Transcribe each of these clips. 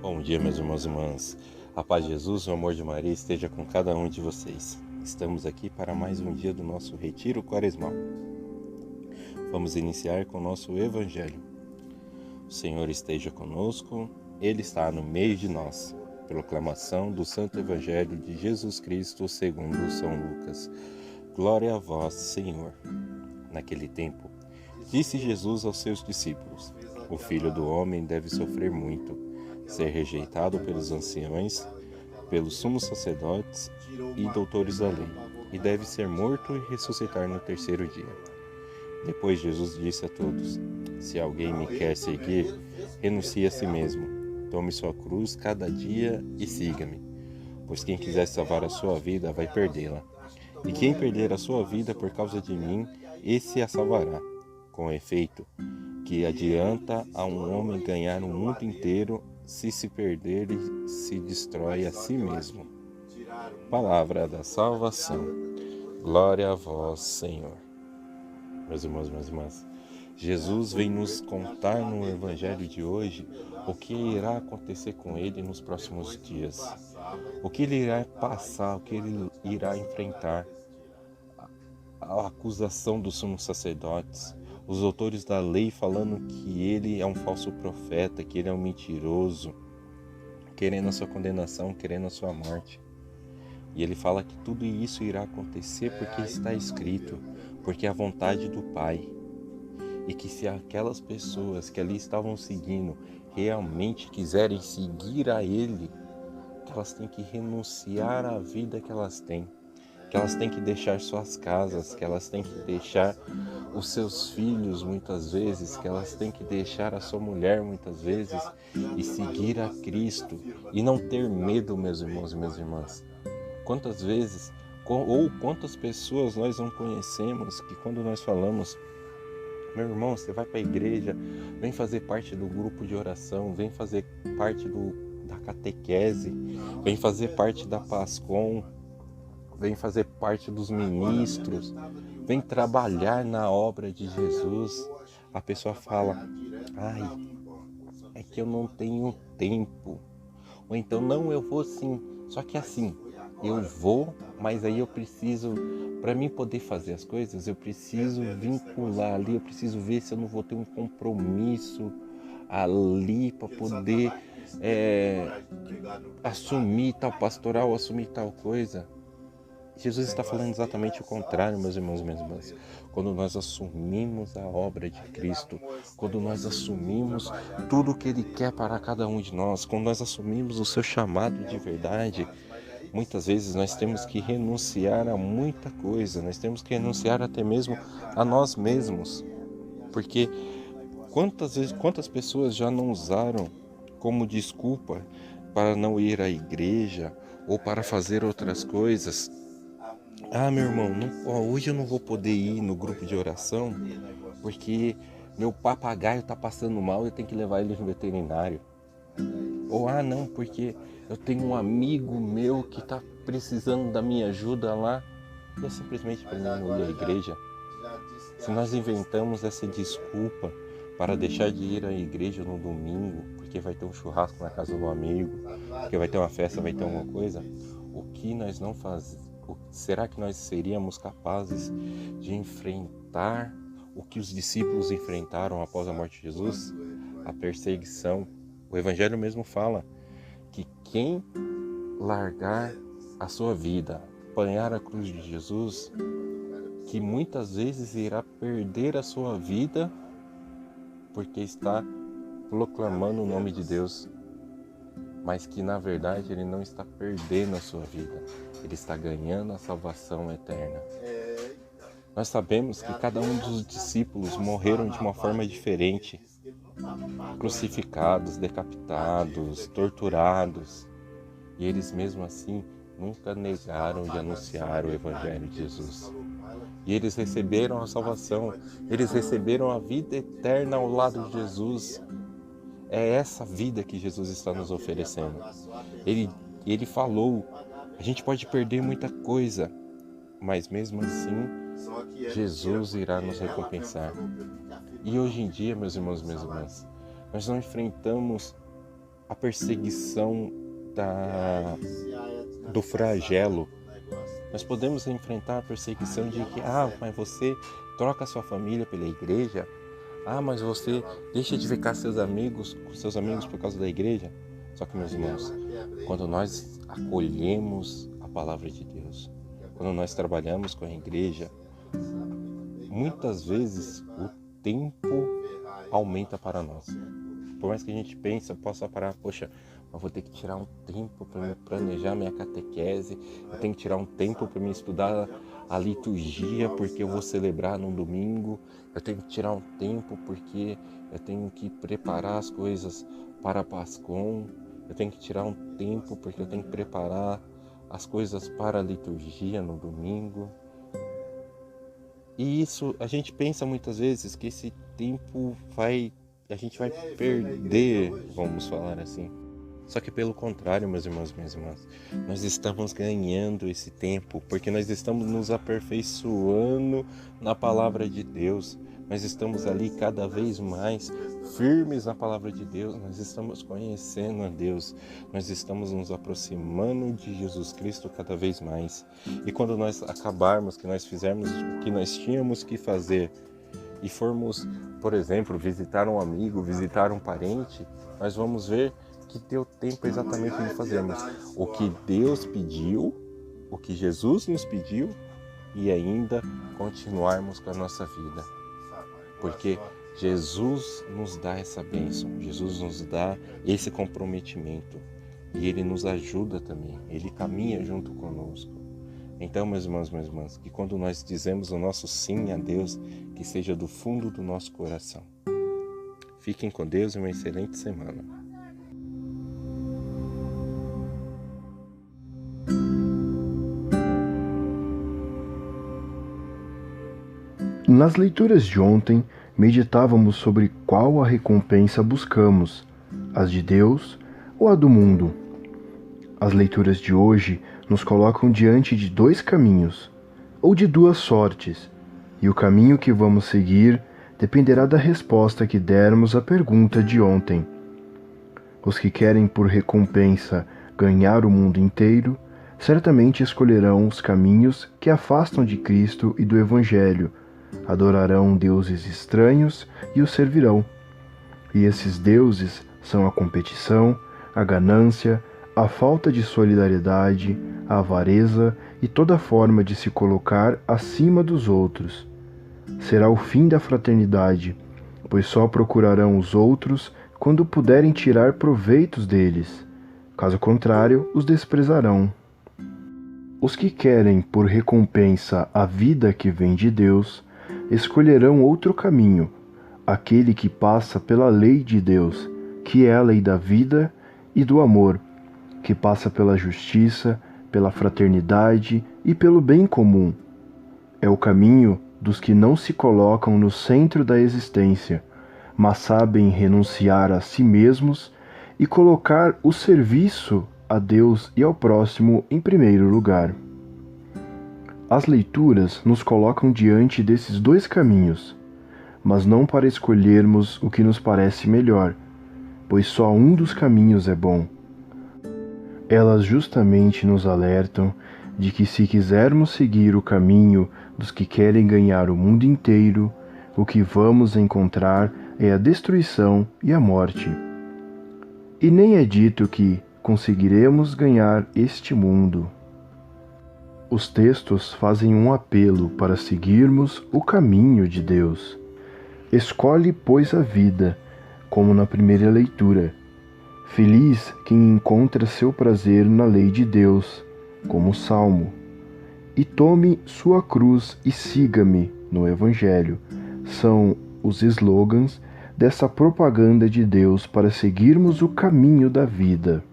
Bom dia, meus irmãos e irmãs. A paz de Jesus, o amor de Maria esteja com cada um de vocês. Estamos aqui para mais um dia do nosso retiro quaresmal. Vamos iniciar com o nosso Evangelho. O Senhor esteja conosco, Ele está no meio de nós. Proclamação do Santo Evangelho de Jesus Cristo segundo São Lucas. Glória a vós, Senhor. Naquele tempo, disse Jesus aos seus discípulos: O Filho do Homem deve sofrer muito, ser rejeitado pelos anciões, pelos sumos sacerdotes e doutores da lei, e deve ser morto e ressuscitar no terceiro dia. Depois Jesus disse a todos: Se alguém me quer seguir, renuncie a si mesmo, tome sua cruz cada dia e siga-me. Pois quem quiser salvar a sua vida vai perdê-la, e quem perder a sua vida por causa de mim, esse a salvará. Com efeito, que adianta a um homem ganhar o mundo inteiro se perder e se destrói a si mesmo. Palavra da salvação. Glória a vós, Senhor. Meus irmãos, minhas irmãs, Jesus vem nos contar no Evangelho de hoje o que irá acontecer com ele nos próximos dias. O que ele irá passar, o que ele irá enfrentar. A acusação dos sumos sacerdotes, os doutores da lei falando que ele é um falso profeta, que ele é um mentiroso, querendo a sua condenação, querendo a sua morte. E ele fala que tudo isso irá acontecer porque está escrito, porque é a vontade do Pai. E que se aquelas pessoas que ali estavam seguindo realmente quiserem seguir a ele, que elas têm que renunciar à vida que elas têm. Que elas têm que deixar suas casas, que elas têm que deixar os seus filhos muitas vezes, que elas têm que deixar a sua mulher muitas vezes e seguir a Cristo e não ter medo, meus irmãos e minhas irmãs. Quantas vezes ou quantas pessoas nós não conhecemos que quando nós falamos: meu irmão, você vai para a igreja, vem fazer parte do grupo de oração, vem fazer parte da catequese, vem fazer parte da PASCOM, vem fazer parte dos ministros, vem trabalhar na obra de Jesus. A pessoa fala: ai, é que eu não tenho tempo. Ou então, não, eu vou sim. Só que assim, eu vou, mas aí eu preciso, para mim poder fazer as coisas, eu preciso vincular ali, eu preciso ver se eu não vou ter um compromisso ali para poder assumir tal pastoral, assumir tal coisa. Jesus está falando exatamente o contrário, meus irmãos e minhas irmãs. Quando nós assumimos a obra de Cristo, quando nós assumimos tudo o que Ele quer para cada um de nós, quando nós assumimos o seu chamado de verdade, muitas vezes nós temos que renunciar a muita coisa, nós temos que renunciar até mesmo a nós mesmos. Porque quantas pessoas já não usaram como desculpa para não ir à igreja ou para fazer outras coisas? Ah, meu irmão, hoje eu não vou poder ir no grupo de oração porque meu papagaio está passando mal e eu tenho que levar ele no veterinário. Ou, não, porque eu tenho um amigo meu que está precisando da minha ajuda lá e é simplesmente para mim não ir à igreja. Se nós inventamos essa desculpa para deixar de ir à igreja no domingo, porque vai ter um churrasco na casa do amigo, porque vai ter uma festa, vai ter alguma coisa, o que nós não fazemos? Será que nós seríamos capazes de enfrentar o que os discípulos enfrentaram após a morte de Jesus? A perseguição. O Evangelho mesmo fala que quem largar a sua vida, apanhar a cruz de Jesus, que muitas vezes irá perder a sua vida porque está proclamando o nome de Deus, mas que na verdade ele não está perdendo a sua vida, ele está ganhando a salvação eterna. Nós sabemos que cada um dos discípulos morreram de uma forma diferente, crucificados, decapitados, torturados, e eles mesmo assim nunca negaram de anunciar o Evangelho de Jesus. E eles receberam a salvação, eles receberam a vida eterna ao lado de Jesus. É essa vida que Jesus está nos oferecendo. Ele falou: a gente pode perder muita coisa, mas mesmo assim, Jesus irá nos recompensar. E hoje em dia, meus irmãos e minhas irmãs, nós não enfrentamos a perseguição do flagelo. Nós podemos enfrentar a perseguição de que, mas você troca sua família pela igreja. Mas você deixa de ficar com seus amigos por causa da igreja. Só que, meus irmãos, quando nós acolhemos a palavra de Deus, quando nós trabalhamos com a igreja, muitas vezes o tempo aumenta para nós. Por mais que a gente possa parar, eu vou ter que tirar um tempo para me planejar minha catequese, eu tenho que tirar um tempo para me estudar a liturgia, porque eu vou celebrar no domingo, eu tenho que tirar um tempo porque eu tenho que preparar as coisas para a Pascom, eu tenho que tirar um tempo porque eu tenho que preparar as coisas para a liturgia no domingo. E isso, a gente pensa muitas vezes que esse tempo a gente vai perder, vamos falar assim. Só que pelo contrário, meus irmãos, minhas irmãs, nós estamos ganhando esse tempo, porque nós estamos nos aperfeiçoando na palavra de Deus. Nós estamos ali cada vez mais firmes na palavra de Deus, nós estamos conhecendo a Deus, nós estamos nos aproximando de Jesus Cristo cada vez mais. E quando nós acabarmos, que nós fizermos o que nós tínhamos que fazer e formos, por exemplo, visitar um amigo, visitar um parente, nós vamos ver que deu tempo exatamente de fazermos o que Deus pediu, o que Jesus nos pediu e ainda continuarmos com a nossa vida. Porque Jesus nos dá essa bênção, Jesus nos dá esse comprometimento e Ele nos ajuda também, Ele caminha junto conosco. Então, meus irmãos, minhas irmãs, que quando nós dizemos o nosso sim a Deus, que seja do fundo do nosso coração. Fiquem com Deus e uma excelente semana. Nas leituras de ontem, meditávamos sobre qual a recompensa buscamos, as de Deus ou a do mundo. As leituras de hoje nos colocam diante de dois caminhos, ou de duas sortes, e o caminho que vamos seguir dependerá da resposta que dermos à pergunta de ontem. Os que querem por recompensa ganhar o mundo inteiro, certamente escolherão os caminhos que afastam de Cristo e do Evangelho, adorarão deuses estranhos e os servirão. E esses deuses são a competição, a ganância, a falta de solidariedade, a avareza e toda forma de se colocar acima dos outros. Será o fim da fraternidade, pois só procurarão os outros quando puderem tirar proveitos deles. Caso contrário, os desprezarão. Os que querem por recompensa a vida que vem de Deus, escolherão outro caminho, aquele que passa pela lei de Deus, que é a lei da vida e do amor, que passa pela justiça, pela fraternidade e pelo bem comum. É o caminho dos que não se colocam no centro da existência, mas sabem renunciar a si mesmos e colocar o serviço a Deus e ao próximo em primeiro lugar. As leituras nos colocam diante desses dois caminhos, mas não para escolhermos o que nos parece melhor, pois só um dos caminhos é bom. Elas justamente nos alertam de que se quisermos seguir o caminho dos que querem ganhar o mundo inteiro, o que vamos encontrar é a destruição e a morte. E nem é dito que conseguiremos ganhar este mundo. Os textos fazem um apelo para seguirmos o caminho de Deus. Escolhe, pois, a vida, como na primeira leitura. Feliz quem encontra seu prazer na lei de Deus, como o Salmo. E tome sua cruz e siga-me, no Evangelho. São os slogans dessa propaganda de Deus para seguirmos o caminho da vida.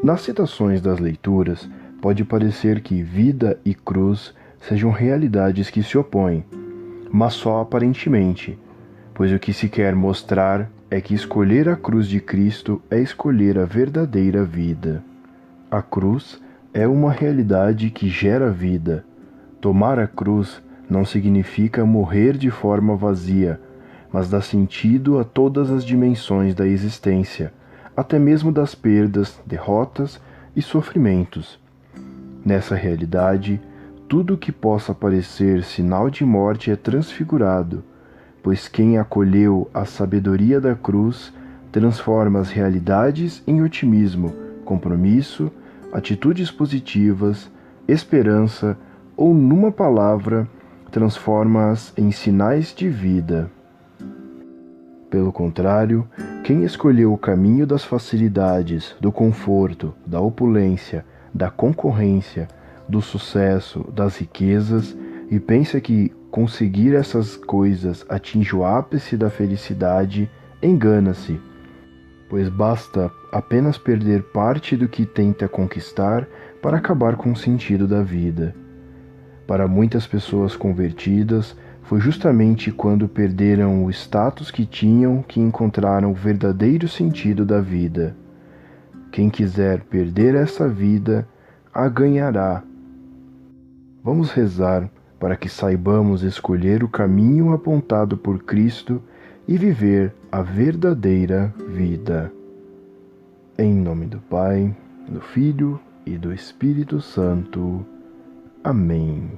Nas citações das leituras, pode parecer que vida e cruz sejam realidades que se opõem, mas só aparentemente, pois o que se quer mostrar é que escolher a cruz de Cristo é escolher a verdadeira vida. A cruz é uma realidade que gera vida. Tomar a cruz não significa morrer de forma vazia, mas dá sentido a todas as dimensões da existência, até mesmo das perdas, derrotas e sofrimentos. Nessa realidade, tudo que possa parecer sinal de morte é transfigurado, pois quem acolheu a sabedoria da cruz transforma as realidades em otimismo, compromisso, atitudes positivas, esperança ou, numa palavra, transforma-as em sinais de vida. Pelo contrário, quem escolheu o caminho das facilidades, do conforto, da opulência, da concorrência, do sucesso, das riquezas, e pensa que conseguir essas coisas atinge o ápice da felicidade, engana-se, pois basta apenas perder parte do que tenta conquistar para acabar com o sentido da vida. Para muitas pessoas convertidas, foi justamente quando perderam o status que tinham que encontraram o verdadeiro sentido da vida. Quem quiser perder essa vida, a ganhará. Vamos rezar para que saibamos escolher o caminho apontado por Cristo e viver a verdadeira vida. Em nome do Pai, do Filho e do Espírito Santo. Amém.